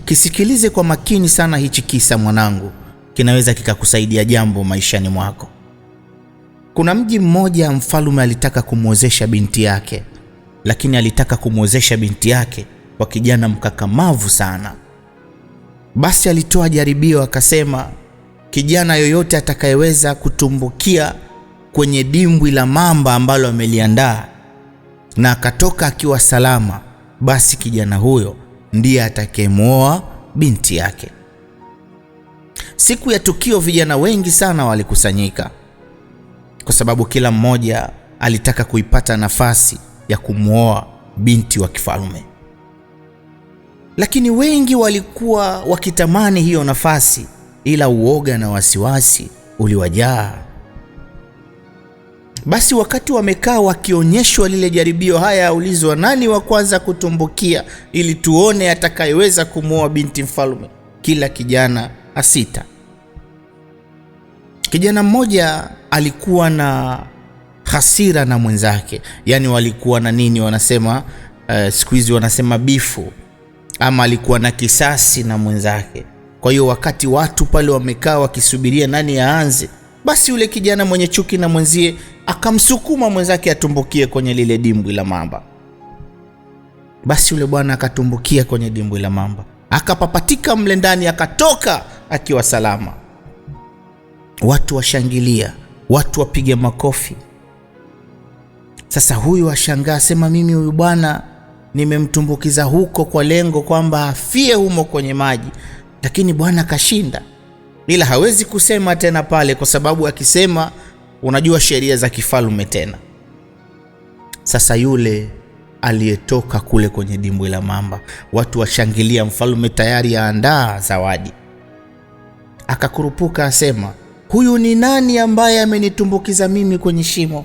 Kisikilize kwa makini sana hichi kisa mwanangu, kinaweza kikakusaidia jambo maishani mwako. Kuna mji mmoja, mfalme alitaka kumwozesha binti yake, lakini alitaka kumwozesha binti yake kwa kijana mkakamavu sana. Basi alitoa jaribio, akasema kijana yoyote atakayeweza kutumbukia kwenye dimbwi la mamba ambalo ameliandaa na akatoka akiwa salama, basi kijana huyo ndiye atakayemuoa binti yake. Siku ya tukio vijana wengi sana walikusanyika, kwa sababu kila mmoja alitaka kuipata nafasi ya kumuoa binti wa kifalme. Lakini wengi walikuwa wakitamani hiyo nafasi, ila uoga na wasiwasi uliwajaa. Basi wakati wamekaa wakionyeshwa lile jaribio, haya yaulizwa nani wa kwanza kutumbukia ili tuone atakayeweza kumuoa binti mfalme, kila kijana asita. Kijana mmoja alikuwa na hasira na mwenzake, yani walikuwa na nini wanasema, siku hizi wanasema bifu, ama alikuwa na kisasi na mwenzake. Kwa hiyo wakati watu pale wamekaa wakisubiria nani aanze, basi yule kijana mwenye chuki na mwenzie akamsukuma mwenzake atumbukie kwenye lile dimbwi la mamba. Basi yule bwana akatumbukia kwenye dimbwi la mamba, akapapatika mle ndani, akatoka akiwa salama. Watu washangilia, watu wapige makofi. Sasa huyu ashangaa, sema mimi huyu bwana nimemtumbukiza huko kwa lengo kwamba afie humo kwenye maji, lakini bwana kashinda. Ila hawezi kusema tena pale, kwa sababu akisema unajua sheria za kifalme tena. Sasa yule aliyetoka kule kwenye dimbwi la mamba, watu washangilia, mfalme tayari aandaa zawadi. Akakurupuka asema, huyu ni nani ambaye amenitumbukiza mimi kwenye shimo?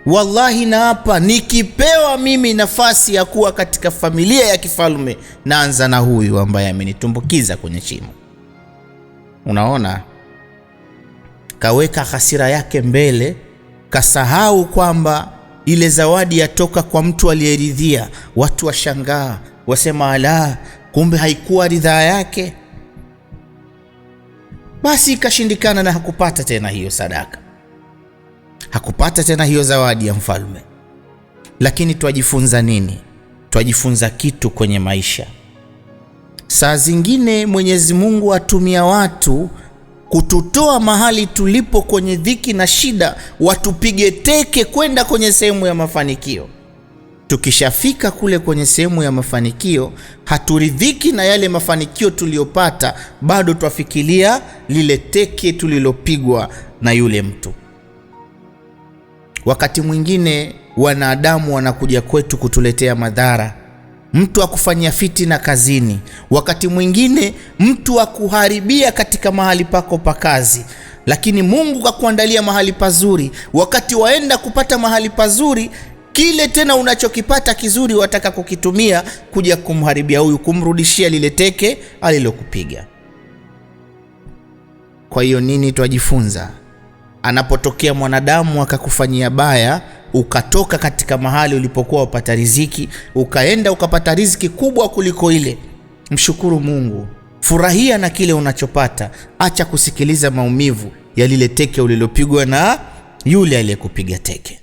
Wallahi na hapa nikipewa mimi nafasi ya kuwa katika familia ya kifalme, naanza na huyu ambaye amenitumbukiza kwenye shimo. Unaona, kaweka hasira yake mbele, kasahau kwamba ile zawadi yatoka kwa mtu aliyeridhia. Watu washangaa, wasema ala, kumbe haikuwa ridhaa yake. Basi ikashindikana na hakupata tena hiyo sadaka, hakupata tena hiyo zawadi ya mfalme. Lakini twajifunza nini? Twajifunza kitu kwenye maisha. Saa zingine Mwenyezi Mungu atumia watu kututoa mahali tulipo kwenye dhiki na shida, watupige teke kwenda kwenye sehemu ya mafanikio. Tukishafika kule kwenye sehemu ya mafanikio, haturidhiki na yale mafanikio tuliyopata, bado twafikiria lile teke tulilopigwa na yule mtu. Wakati mwingine wanadamu wanakuja kwetu kutuletea madhara. Mtu akufanyia fitina kazini, wakati mwingine mtu akuharibia katika mahali pako pa kazi, lakini Mungu kakuandalia mahali pazuri. Wakati waenda kupata mahali pazuri, kile tena unachokipata kizuri wataka kukitumia kuja kumharibia huyu, kumrudishia lile teke alilokupiga. Kwa hiyo nini twajifunza? Anapotokea mwanadamu akakufanyia baya, ukatoka katika mahali ulipokuwa upata riziki, ukaenda ukapata riziki kubwa kuliko ile, mshukuru Mungu, furahia na kile unachopata. Acha kusikiliza maumivu ya lile teke ulilopigwa na yule aliyekupiga teke.